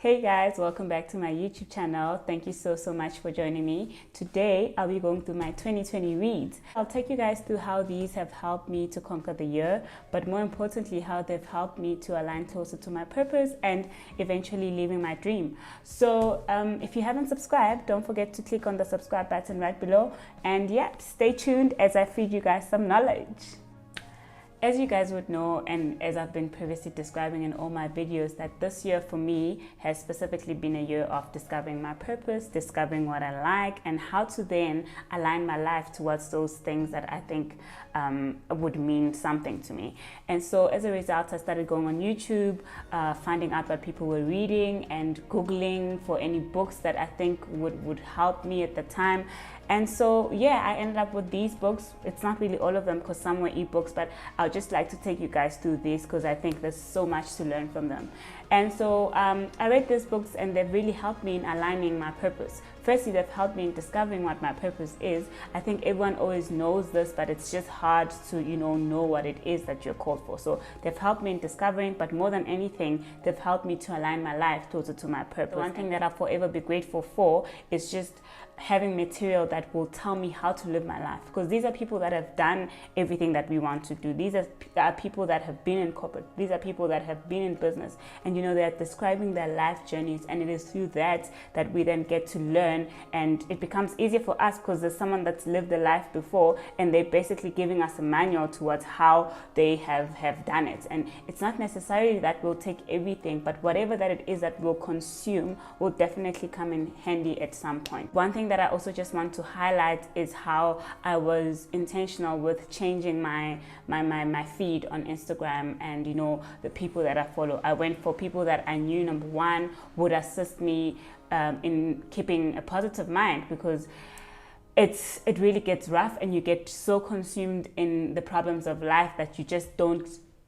Hey guys, welcome back to my YouTube channel. Thank you so much for joining me. Today I'll be going through my 2020 reads. I'll take you guys through how these have helped me to conquer the year, but more importantly how they've helped me to align closer to my purpose and eventually living my dream. So if you haven't subscribed, don't forget to click on the subscribe button right below, and yeah, stay tuned as I feed you guys some knowledge. As you guys would know, and as I've been previously describing in all my videos, that this year for me has specifically been a year of discovering my purpose, discovering what I like, and how to then align my life towards those things that I think would mean something to me. And so as a result, I started going on YouTube, finding out what people were reading and Googling for any books that I think would help me at the time. And so yeah, I ended up with these books. It's not really all of them because some were ebooks, but I'll just like to take you guys through these because I think there's so much to learn from them. And so I read these books and they've really helped me in aligning my purpose. Firstly, they've helped me in discovering what my purpose is. I think everyone always knows this, but it's just hard to know what it is that you're called for. So they've helped me in discovering, but more than anything, they've helped me to align my life closer to my purpose. One thing that I'll forever be grateful for is just having material that will tell me how to live my life, because these are people that have done everything that we want to do. These are people that have been in corporate. These are people that have been in business, and they're describing their life journeys, and it is through that we then get to learn, and it becomes easier for us because there's someone that's lived the life before, and they're basically giving us a manual towards how they have done it. And it's not necessarily that we'll take everything, but whatever that it is that we'll consume will definitely come in handy at some point. One thing that I also just want to highlight is how I was intentional with changing my feed on Instagram, and the people that I follow. I went for people that I knew, number one, would assist me in keeping a positive mind, because it really gets rough and you get so consumed in the problems of life that you just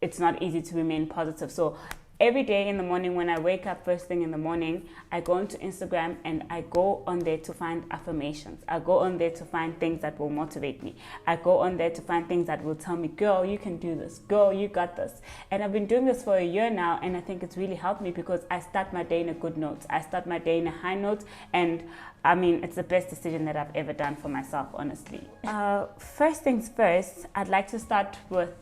it's not easy to remain positive. So every day in the morning when I wake up, first thing in the morning, I go into Instagram and I go on there to find affirmations. I go on there to find things that will motivate me. I go on there to find things that will tell me, girl, you can do this. Girl, you got this. And I've been doing this for a year now, and I think it's really helped me because I start my day in a good note. I start my day in a high note, and I mean, it's the best decision that I've ever done for myself, honestly. First things first, I'd like to start with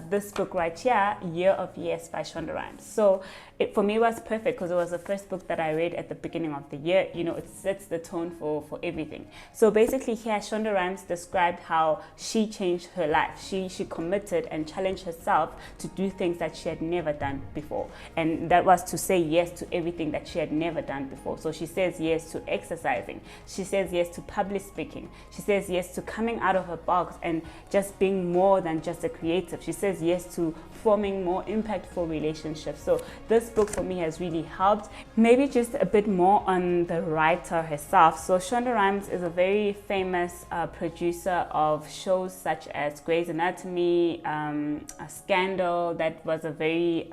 this book right here, Year of Yes by Shonda. So it for me was perfect because it was the first book that I read at the beginning of the year. It sets the tone for everything. So basically here Shonda described how she changed her life. She committed and challenged herself to do things that she had never done before, and that was to say yes to everything that she had never done before. So she says yes to exercising, she says yes to public speaking, she says yes to coming out of her box and just being more than just a creative. She says yes to forming more impactful relationships. So this book for me has really helped. Maybe just a bit more on the writer herself. So Shonda Rhimes is a very famous producer of shows such as Grey's Anatomy, Scandal. That was a very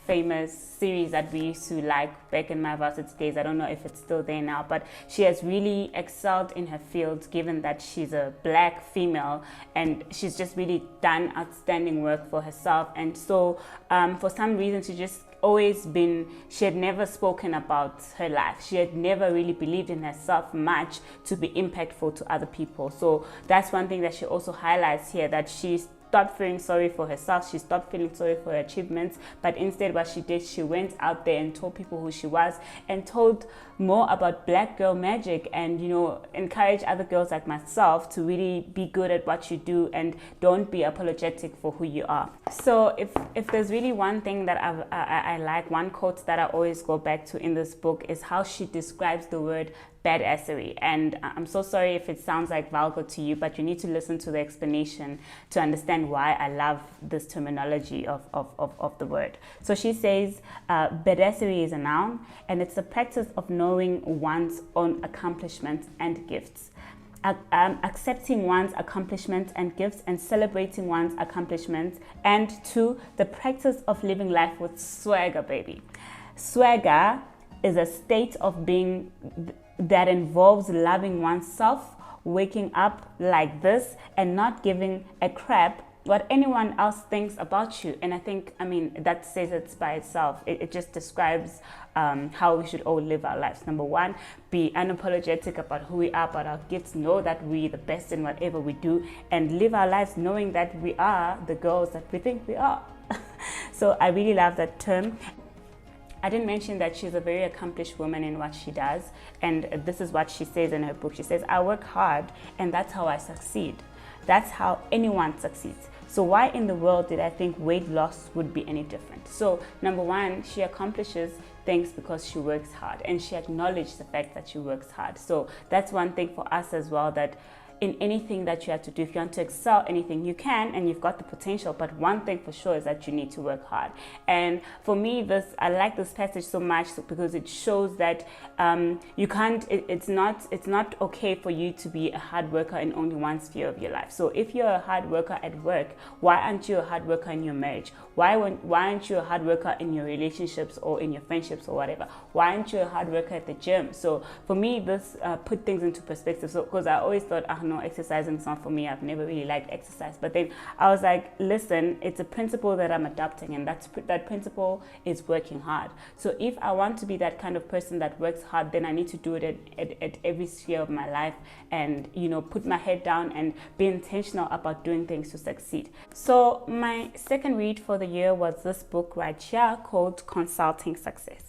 famous series that we used to like back in my varsity days. I don't know if it's still there now, but she has really excelled in her field, given that she's a black female, and she's just really done outstanding work for herself. And so for some reason she had never spoken about her life. She had never really believed in herself much to be impactful to other people. So that's one thing that she also highlights here, that she stopped feeling sorry for herself. She stopped feeling sorry for her achievements, but instead what she did, she went out there and told people who she was and told more about black girl magic, and encourage other girls like myself to really be good at what you do and don't be apologetic for who you are. So if there's really one thing that I like, one quote that I always go back to in this book is how she describes the word badassery. And I'm so sorry if it sounds like vulgar to you, but you need to listen to the explanation to understand why I love this terminology of the word. So she says, badassery is a noun, and it's the practice of knowing one's own accomplishments and gifts. Accepting one's accomplishments and gifts and celebrating one's accomplishments. And two, the practice of living life with swagger, baby. Swagger is a state of being that involves loving oneself, waking up like this and not giving a crap what anyone else thinks about you. And I think, that says it by itself. It just describes how we should all live our lives. Number one, be unapologetic about who we are, about our gifts, know that we're the best in whatever we do, and live our lives knowing that we are the girls that we think we are. So I really love that term. I didn't mention that she's a very accomplished woman in what she does, and this is what she says in her book. She says, I work hard and that's how I succeed. That's how anyone succeeds. So why in the world did I think weight loss would be any different? So number one, she accomplishes things because she works hard, and she acknowledged the fact that she works hard. So that's one thing for us as well, that in anything that you have to do, if you want to excel anything, you can, and you've got the potential. But one thing for sure is that you need to work hard. And for me, I like this passage so much because it shows that you can't. It's not okay for you to be a hard worker in only one sphere of your life. So if you're a hard worker at work, why aren't you a hard worker in your marriage? Why aren't you a hard worker in your relationships or in your friendships or whatever? Why aren't you a hard worker at the gym? So for me, this put things into perspective. So because I always thought, no, exercising is not for me. I've never really liked exercise. But then I was like, listen, it's a principle that I'm adopting, and that principle is working hard. So if I want to be that kind of person that works hard, then I need to do it at every sphere of my life, and put my head down and be intentional about doing things to succeed. So my second read for the year was this book right here called Consulting Success.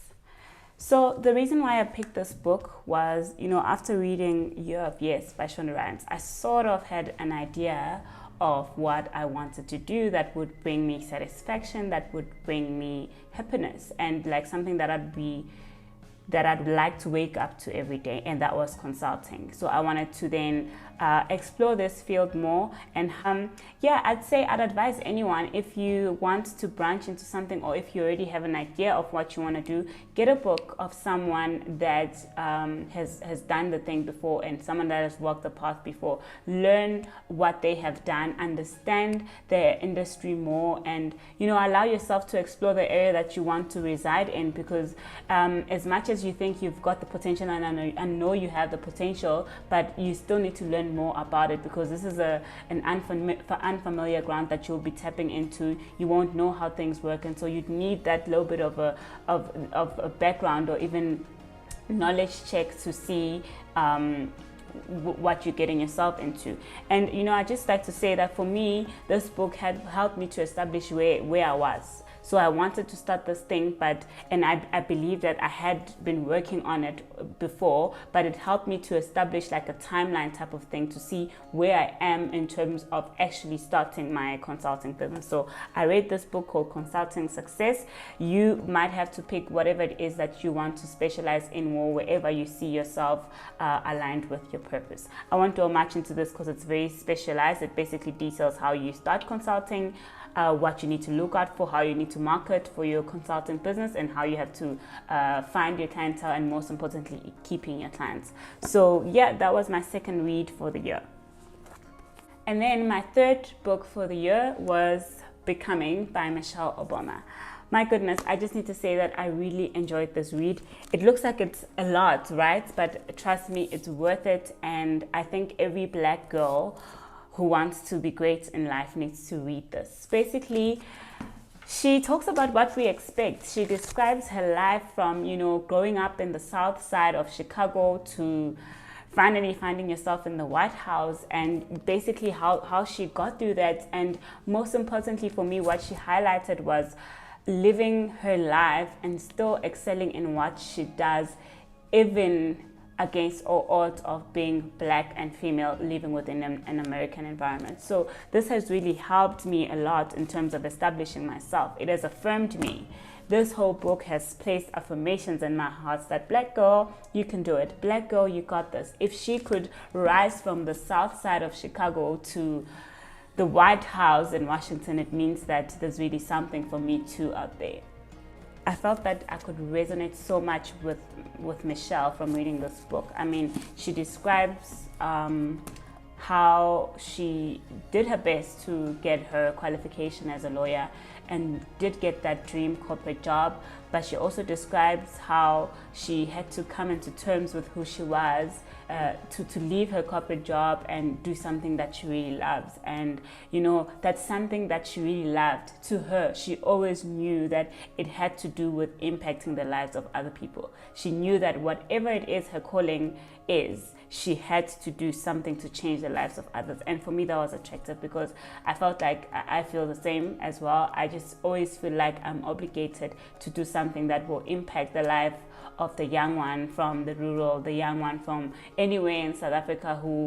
So the reason why I picked this book was, after reading Year of Yes by Shonda, I sort of had an idea of what I wanted to do that would bring me satisfaction, that would bring me happiness, and like something that I'd like to wake up to every day, and that was consulting. So I wanted to then explore this field more, and I'd advise anyone, if you want to branch into something, or if you already have an idea of what you want to do, get a book of someone that has done the thing before, and someone that has walked the path before. Learn what they have done, understand their industry more, and allow yourself to explore the area that you want to reside in, because as much as you think you've got the potential, and I know you have the potential, but you still need to learn more about it, because this is an unfamiliar ground that you'll be tapping into. You won't know how things work, and so you'd need that little bit of a background or even knowledge check to see what you're getting yourself into. And I just like to say that for me, this book had helped me to establish where I was. So I wanted to start this thing, and I believe that I had been working on it before, but it helped me to establish like a timeline type of thing to see where I am in terms of actually starting my consulting business. So I read this book called Consulting Success. You might have to pick whatever it is that you want to specialize in, or wherever you see yourself aligned with your purpose. I won't go much into this because it's very specialized. It basically details how you start consulting, what you need to look out for, how you need to market for your consulting business, and how you have to find your clientele, and most importantly, keeping your clients. So yeah, that was my second read for the year. And then my third book for the year was Becoming by Michelle Obama. My goodness, I just need to say that I really enjoyed this read. It looks like it's a lot, right? But trust me, it's worth it. And I think every Black girl who wants to be great in life needs to read this. Basically, she talks about what we expect. She describes her life from, growing up in the south side of Chicago to finally finding yourself in the White House, and basically how she got through that. And most importantly for me, what she highlighted was living her life and still excelling in what she does, even against all odds of being Black and female living within an American environment. So this has really helped me a lot in terms of establishing myself. It has affirmed me. This whole book has placed affirmations in my heart that Black girl, you can do it. Black girl, you got this. If she could rise from the south side of Chicago to the White House in Washington, it means that there's really something for me too out there. I felt that I could resonate so much with Michelle from reading this book. I mean, she describes how she did her best to get her qualification as a lawyer and did get that dream corporate job, but she also describes how she had to come into terms with who she was, to leave her corporate job and do something that she really loves. And that's something that she really loved. To her, she always knew that it had to do with impacting the lives of other people. She knew that whatever it is her calling is, she had to do something to change the lives of others. And for me, that was attractive, because I felt like I feel the same as well. I just always feel like I'm obligated to do something that will impact the life of the young one from the rural, the young one from anywhere in South Africa who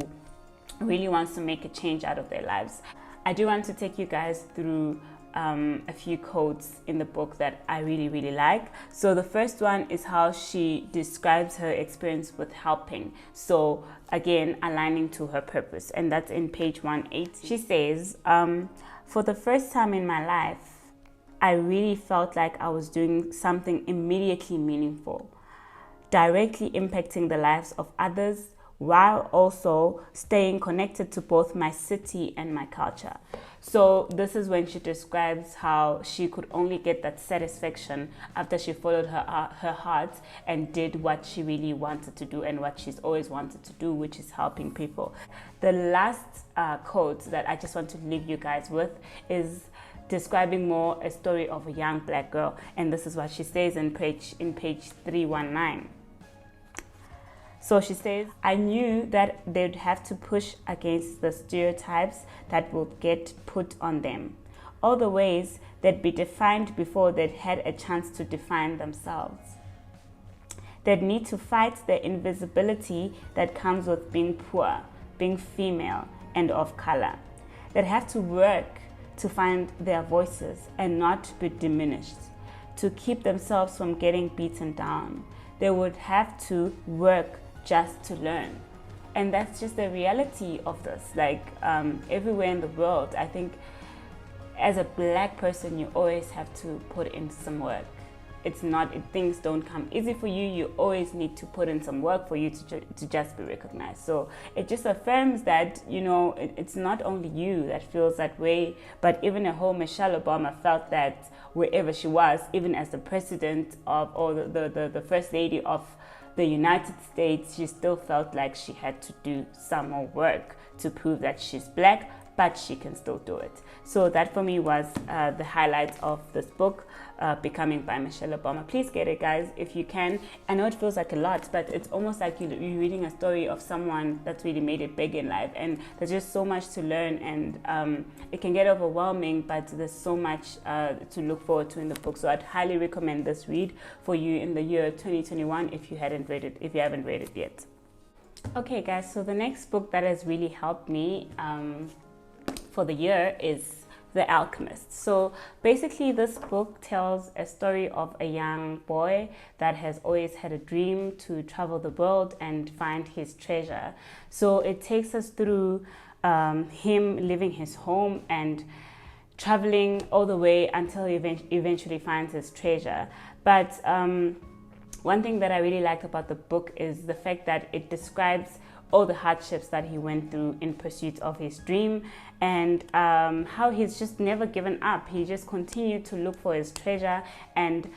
really wants to make a change out of their lives. I do want to take you guys through a few quotes in the book that I really, really like. So the first one is how she describes her experience with helping. So again, aligning to her purpose, and that's in page 180. She says, for the first time in my life, I really felt like I was doing something immediately meaningful, directly impacting the lives of others, while also staying connected to both my city and my culture. So this is when she describes how she could only get that satisfaction after she followed her heart and did what she really wanted to do and what she's always wanted to do, which is helping people. The last quote that I just want to leave you guys with is describing more a story of a young black girl, and this is what she says in page 319. So she says, I knew that they'd have to push against the stereotypes that would get put on them, all the ways they'd be defined before they'd had a chance to define themselves. They'd need to fight the invisibility that comes with being poor, being female, and of color. They'd have to work to find their voices and not be diminished, to keep themselves from getting beaten down. They would have to work just to learn. And that's just the reality of this. Like everywhere in the world, I think as a black person, you always have to put in some work. Things don't come easy for you. You always need to put in some work for you to just be recognized. So it just affirms that, it's not only you that feels that way, but even a whole Michelle Obama felt that wherever she was, even as the president or the first lady of the United States, she still felt like she had to do some more work to prove that she's black, but she can still do it. So that for me was the highlight of this book, Becoming by Michelle Obama. Please get it, guys, if you can. I know it feels like a lot, but it's almost like you're reading a story of someone that's really made it big in life, and there's just so much to learn, and it can get overwhelming, but there's so much to look forward to in the book. So I'd highly recommend this read for you in the year 2021 if you haven't read it yet. Okay, guys, so the next book that has really helped me for the year is The Alchemist. So basically this book tells a story of a young boy that has always had a dream to travel the world and find his treasure. So it takes us through him leaving his home and traveling all the way until he eventually finds his treasure. But one thing that I really like about the book is the fact that it describes all the hardships that he went through in pursuit of his dream, and how he's just never given up. He just continued to look for his treasure, and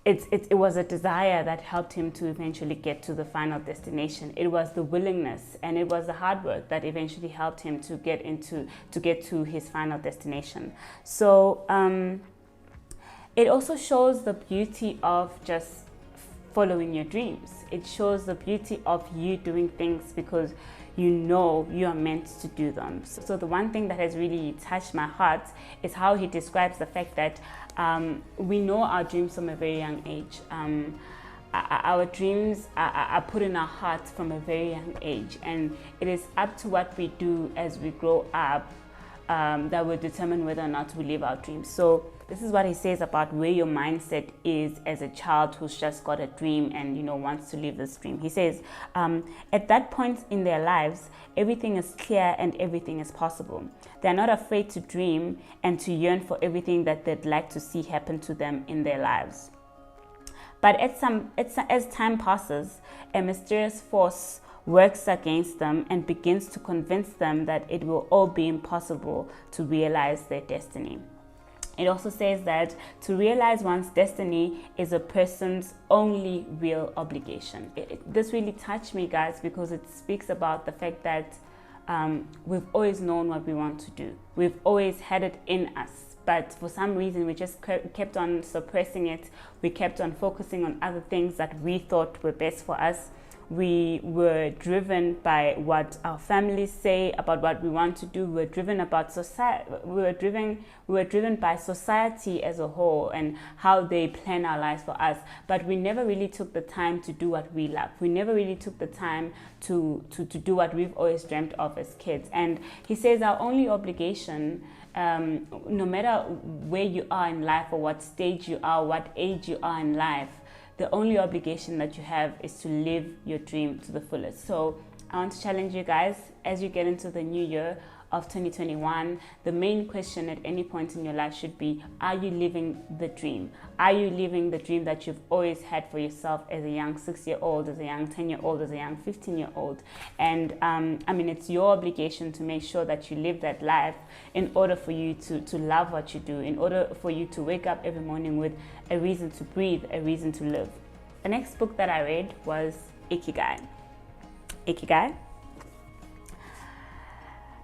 it was a desire that helped him to eventually get to the final destination. It was the willingness and it was the hard work that eventually helped him to get to his final destination. So it also shows the beauty of just following your dreams. It shows the beauty of you doing things because you know you are meant to do them. So the one thing that has really touched my heart is how he describes the fact that we know our dreams from a very young age. Our dreams are put in our hearts from a very young age, and it is up to what we do as we grow up that will determine whether or not we live our dreams. So this is what he says about where your mindset is as a child who's just got a dream and wants to live this dream. He says, at that point in their lives, everything is clear and everything is possible. They're not afraid to dream and to yearn for everything that they'd like to see happen to them in their lives. But as time passes, a mysterious force works against them and begins to convince them that it will all be impossible to realize their destiny. It also says that to realize one's destiny is a person's only real obligation. This really touched me, guys, because it speaks about the fact that we've always known what we want to do. We've always had it in us. But for some reason, we just kept on suppressing it. We kept on focusing on other things that we thought were best for us. We were driven by what our families say about what we want to do. We were driven about society. We were driven by society as a whole and how they plan our lives for us. But we never really took the time to do what we love. We never really took the time to do what we've always dreamt of as kids. And he says our only obligation, no matter where you are in life or what stage you are, what age you are in life, the only obligation that you have is to live your dream to the fullest. So I want to challenge you guys as you get into the new year of 2021. The main question at any point in your life should be, are you living the dream? Are you living the dream that you've always had for yourself as a young 6-year-old, as a young 10-year-old, as a young 15-year-old? And I mean, it's your obligation to make sure that you live that life in order for you to love what you do, in order for you to wake up every morning with a reason to breathe, a reason to live. The next book that I read was Ikigai. Ikigai.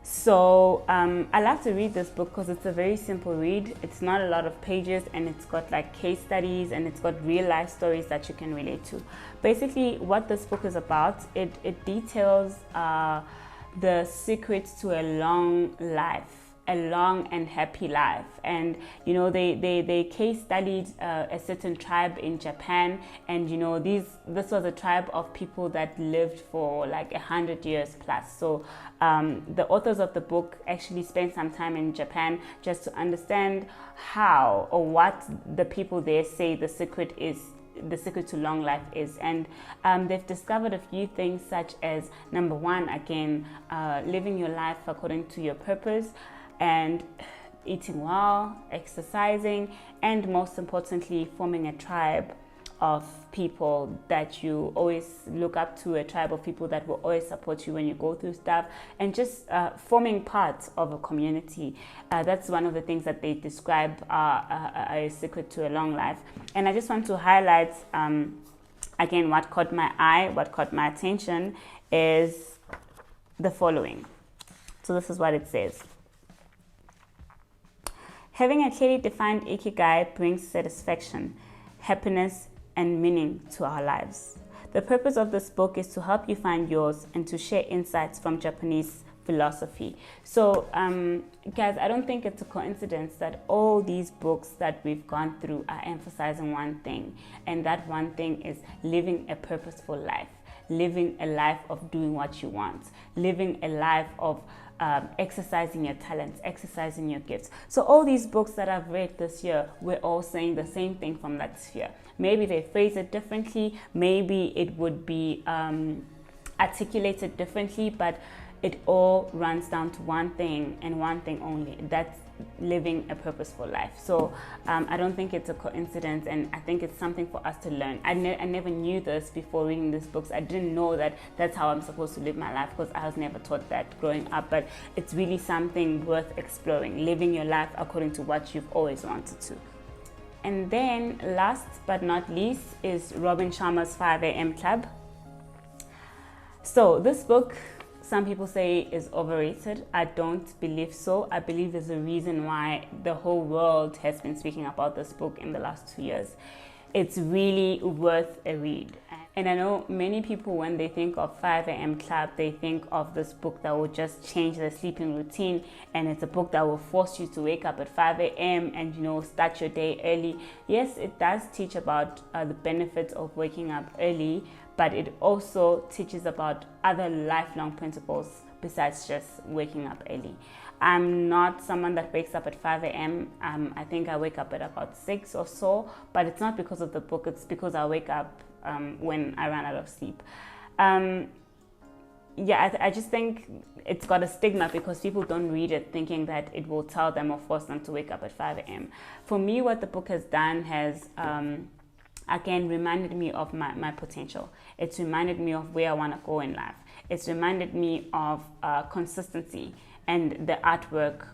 So I love to read this book because it's a very simple read. It's not a lot of pages, and it's got like case studies, and it's got real life stories that you can relate to. Basically, what this book is about, it details the secrets to a long life, a long and happy life. And you know, they case studied a certain tribe in Japan, and you know, this was a tribe of people that lived for like 100 years plus. So the authors of the book actually spent some time in Japan just to understand how or what the people there say the secret to long life is. And they've discovered a few things, such as, number one, again, living your life according to your purpose, and eating well, exercising, and most importantly, forming a tribe of people that you always look up to, a tribe of people that will always support you when you go through stuff, and just forming part of a community. That's one of the things that they describe a secret to a long life. And I just want to highlight, again, what caught my eye, what caught my attention is the following. So this is what it says. Having a clearly defined Ikigai brings satisfaction, happiness, and meaning to our lives. The purpose of this book is to help you find yours and to share insights from Japanese philosophy. So, guys, I don't think it's a coincidence that all these books that we've gone through are emphasizing one thing, and that one thing is living a purposeful life, living a life of doing what you want, living a life of exercising your talents, exercising your gifts. So all these books that I've read this year, we're all saying the same thing from that sphere. Maybe they phrase it differently, maybe it would be articulated differently, but it all runs down to one thing and one thing only. That's living a purposeful life. So I don't think it's a coincidence, and I think it's something for us to learn. I never knew this before reading these books. I didn't know that that's how I'm supposed to live my life, because I was never taught that growing up. But it's really something worth exploring, living your life according to what you've always wanted to. And then last but not least is Robin Sharma's 5 a.m. Club. So this book, some people say, is overrated. I don't believe so. I believe there's a reason why the whole world has been speaking about this book in the last 2 years. It's really worth a read. And I know many people, when they think of 5 a.m. Club, they think of this book that will just change their sleeping routine, and it's a book that will force you to wake up at 5 a.m. and, you know, start your day early. Yes, it does teach about the benefits of waking up early, but it also teaches about other lifelong principles besides just waking up early. I'm not someone that wakes up at 5 a.m. I think I wake up at about 6 or so, but it's not because of the book, it's because I wake up when I run out of sleep. I just think it's got a stigma because people don't read it thinking that it will tell them or force them to wake up at 5 a.m. For me, what the book has done has again reminded me of my potential. It's reminded me of where I want to go in life. It's reminded me of consistency and the artwork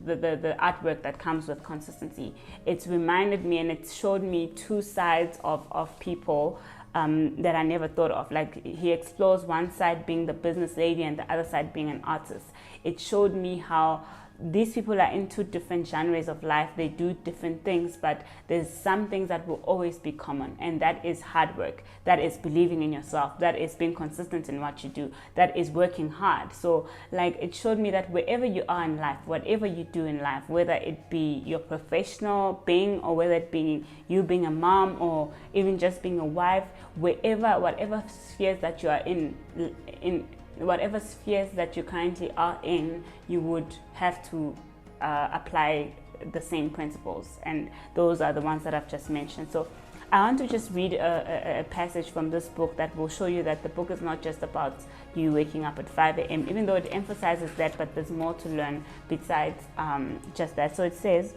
the artwork that comes with consistency. It's reminded me and it showed me two sides of people that I never thought of. Like, he explores one side being the business lady and the other side being an artist. It showed me how these people are into different genres of life. They do different things, but there's some things that will always be common, and that is hard work, that is believing in yourself, that is being consistent in what you do, that is working hard. So like, it showed me that wherever you are in life, whatever you do in life, whether it be your professional being or whether it be you being a mom or even just being a wife, whatever spheres that you are in whatever spheres that you currently are in, you would have to apply the same principles, and those are the ones that I've just mentioned. So I want to just read a passage from this book that will show you that the book is not just about you waking up at 5 a.m., even though it emphasizes that, but there's more to learn besides just that. So it says,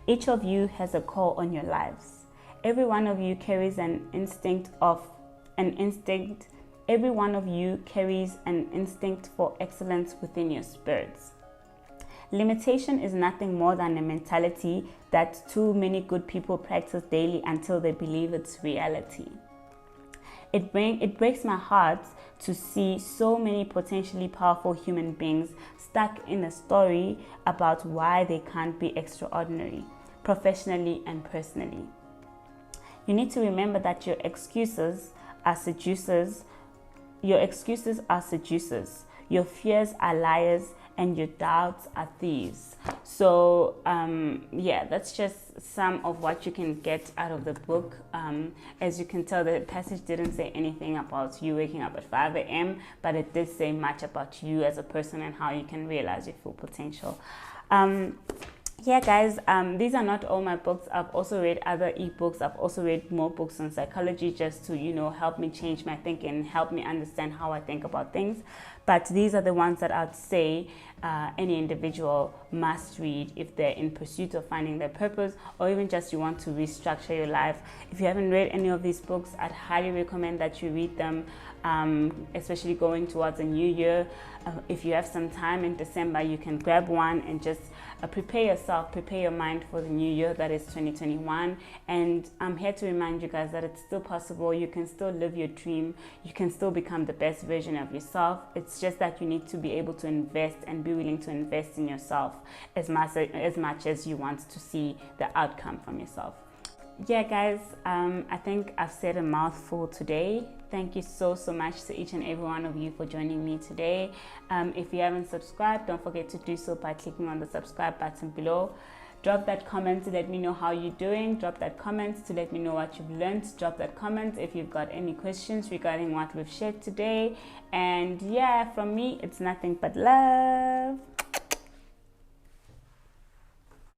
each of you has a call on your lives. Every one of you carries Every one of you carries an instinct for excellence within your spirits. Limitation is nothing more than a mentality that too many good people practice daily until they believe it's reality. It breaks my heart to see so many potentially powerful human beings stuck in a story about why they can't be extraordinary, professionally and personally. You need to remember that your excuses are seducers. Your fears are liars, and your doubts are thieves. So yeah, that's just some of what you can get out of the book. As you can tell, the passage didn't say anything about you waking up at 5 a.m., but it did say much about you as a person and how you can realize your full potential. Yeah, guys, these are not all my books. I've also read other ebooks. I've also read more books on psychology, just to, help me change my thinking, help me understand how I think about things. But these are the ones that I'd say any individual must read if they're in pursuit of finding their purpose, or even just you want to restructure your life. If you haven't read any of these books, I'd highly recommend that you read them, especially going towards a new year. If you have some time in December, you can grab one and just prepare your mind for the new year, that is 2021. And I'm here to remind you guys that it's still possible. You can still live your dream. You can still become the best version of yourself. It's just that you need to be able to invest and be willing to invest in yourself as much as you want to see the outcome from yourself. Yeah, guys, I think I've said a mouthful today. Thank you so much to each and every one of you for joining me today. If you haven't subscribed, don't forget to do so by clicking on the subscribe button below. Drop that comment to let me know how you're doing. Drop that comment to let me know what you've learned. Drop that comment if you've got any questions regarding what we've shared today. And yeah, from me, it's nothing but love.